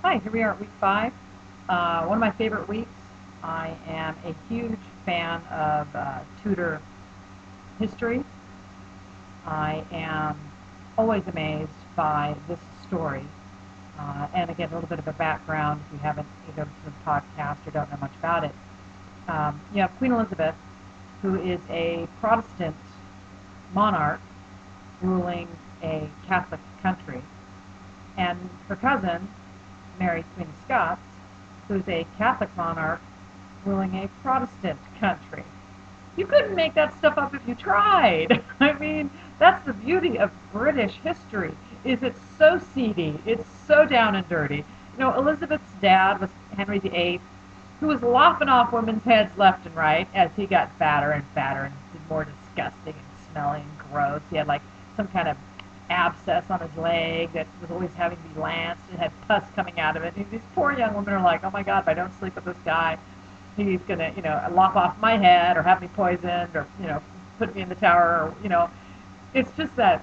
Hi, here we are at week 5. One of my favorite weeks. I am a huge fan of Tudor history. I am always amazed by this story. And again, a little bit of a background if you haven't either listened to the podcast or don't know much about it. You have Queen Elizabeth, who is a Protestant monarch ruling a Catholic country, and her cousin, Mary, Queen of Scots, who's a Catholic monarch ruling a Protestant country. You couldn't make that stuff up if you tried. I mean, that's the beauty of British history, is it's so seedy, it's so down and dirty. Elizabeth's dad was Henry VIII, who was lopping off women's heads left and right as he got fatter and fatter and more disgusting and smelly and gross. He had like some kind of abscess on his leg that was always having to be lanced and had pus coming out of it. And these poor young women are like, oh my God, if I don't sleep with this guy, he's going to, lop off my head or have me poisoned or, put me in the tower or, it's just that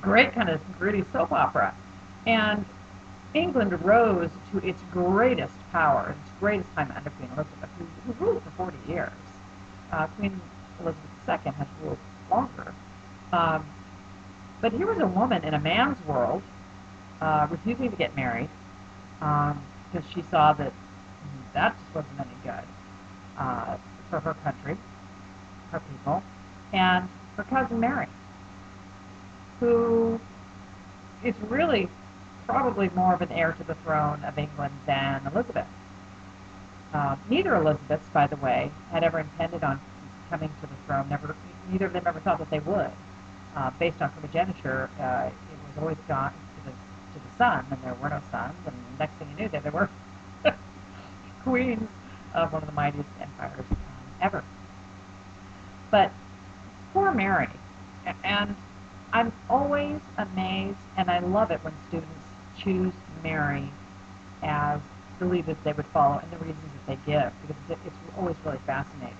great kind of gritty soap opera. And England rose to its greatest power, its greatest time under Queen Elizabeth, who ruled for 40 years. Queen Elizabeth II has ruled longer. But here was a woman in a man's world refusing to get married because she saw that that just wasn't any good for her country, her people, and her cousin Mary, who is really probably more of an heir to the throne of England than Elizabeth. Neither Elizabeths, by the way, had ever intended on coming to the throne. Neither of them ever thought that they would. Based on primogeniture, it was always gone to the son, and there were no sons. And the next thing you knew, they were queens of one of the mightiest empires ever. But poor Mary, and I'm always amazed, and I love it when students choose Mary as the lead that they would follow and the reasons that they give, because it's always really fascinating.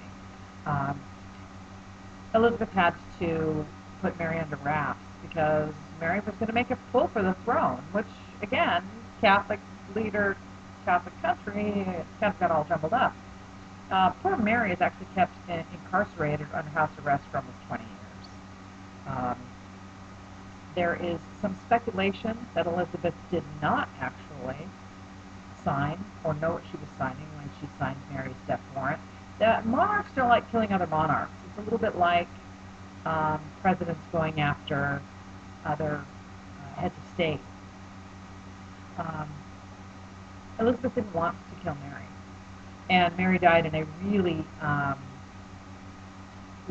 Elizabeth had to put Mary under wraps because Mary was going to make a pull for the throne, which, again, Catholic leader, Catholic country, kind of got all jumbled up. Poor Mary is actually kept incarcerated under house arrest for almost 20 years. There is some speculation that Elizabeth did not actually sign or know what she was signing when she signed Mary's death warrant. That monarchs don't like killing other monarchs. It's a little bit like presidents going after other heads of state. Elizabeth didn't want to kill Mary, and Mary died in a really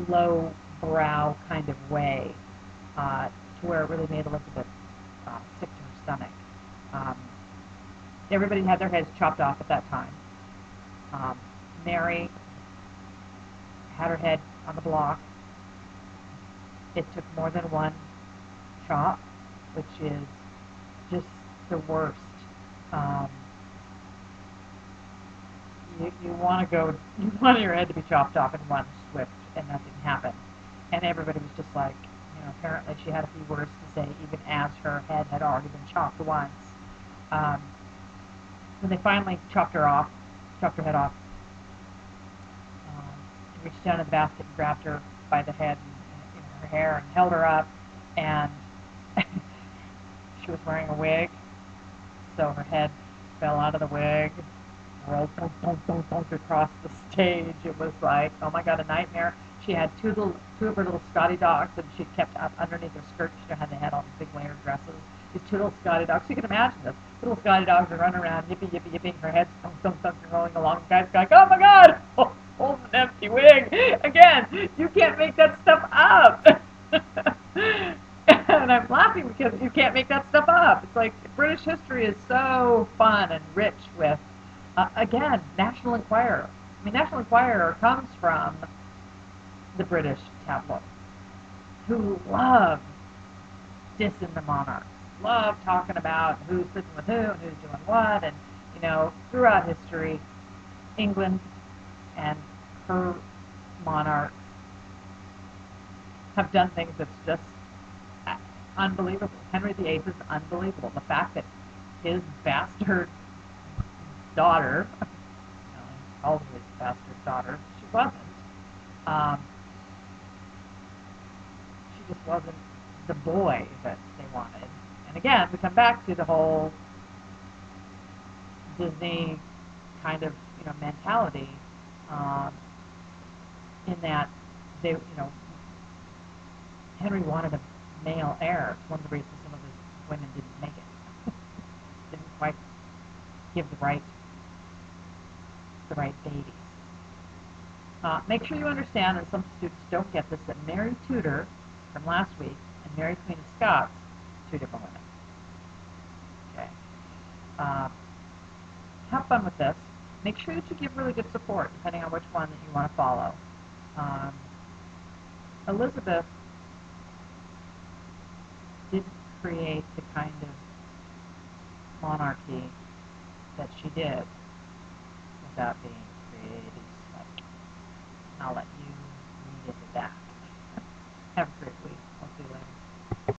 low-brow kind of way, to where it really made Elizabeth sick to her stomach. Everybody had their heads chopped off at that time. Mary had her head on the block. It took more than one chop, which is just the worst. You want your head to be chopped off in one swift, and nothing happened. And everybody was just like, apparently she had a few words to say, even as her head had already been chopped once. When they finally chopped her head off, he reached down in the basket and grabbed her by the head and her hair and held her up, and she was wearing a wig, so her head fell out of the wig, rolled across the stage. It was like, oh my God, a nightmare. She had two of her little Scotty dogs that she kept up underneath her skirt. She had they had all these big layered dresses. These two little Scotty dogs. You can imagine this. Little Scotty dogs are running around, yippee, yippee, yippee. Her head's thunk, rolling along. The guy's like, oh my God, hold an empty wig. Again, you can't make that stuff up. And I'm laughing because you can't make that stuff up. It's like British history is so fun and rich with, again, National Enquirer. I mean, National Enquirer comes from the British tabloid, who love dissing the monarchs, love talking about who's sleeping with who and who's doing what, and throughout history, England and her monarchs have done things that's just unbelievable. Henry VIII is unbelievable. The fact that his bastard daughter. Called his bastard daughter. She wasn't. Um, she just wasn't the boy that they wanted. And again, we come back to the whole Disney kind of mentality, in that Henry wanted a male heir. It's one of the reasons some of his women didn't make it. Didn't quite give the right babies. Make sure you understand, and some students don't get this, that Mary Tudor from last week and Mary Queen of Scots, two different women. Okay. Have fun with this. Make sure that you give really good support, depending on which one that you want to follow. Elizabeth didn't create the kind of monarchy that she did without being created. I'll let you read into that. Have a great